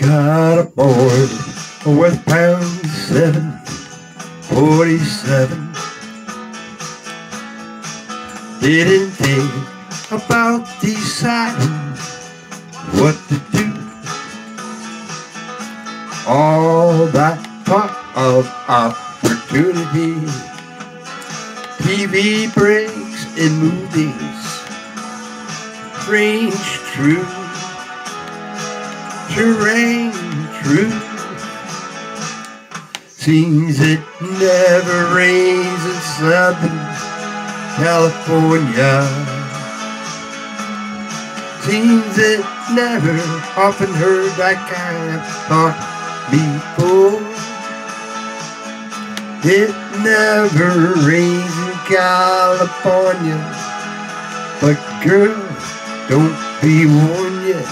got aboard with pound 747. Didn't think about deciding what to do. All that talk of opportunity, TV breaks in movies, strange true, terrain true. Seems it never rains in Southern California. Seems it never often heard that kind of talk before. It never rains in California, but girl, don't be warned yet.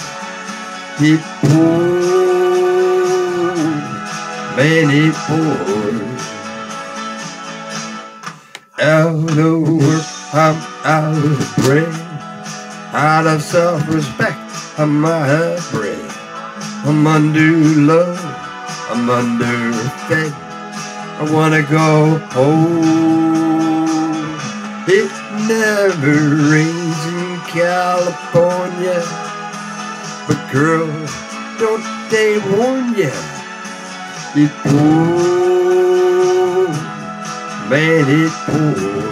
It pours, man, it pours. Out of work, I'm out of bread. Out of self-respect, I'm out of bread. I'm under love, I'm underfed. I wanna go home. It never rains in California, but girl, don't they warn ya? It pours, man, it pours.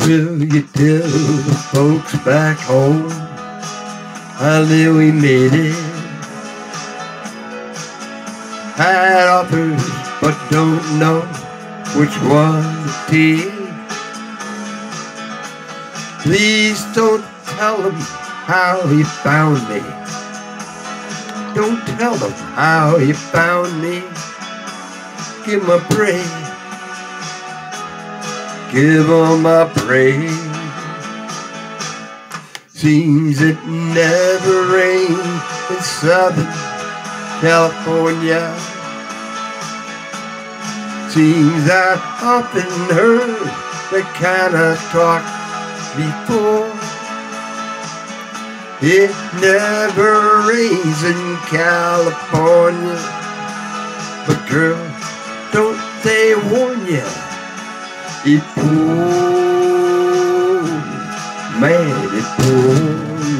Will you tell the folks back home how little we made it? Had offers but don't know which one to take. Please don't tell them how he found me. Don't tell them how he found me. Give him a break. Give 'em a praise. Seems it never rains in Southern California. Seems I've often heard that kind of talk before. It never rains in California, but girl, don't they warn ya? It pours, man, it pours.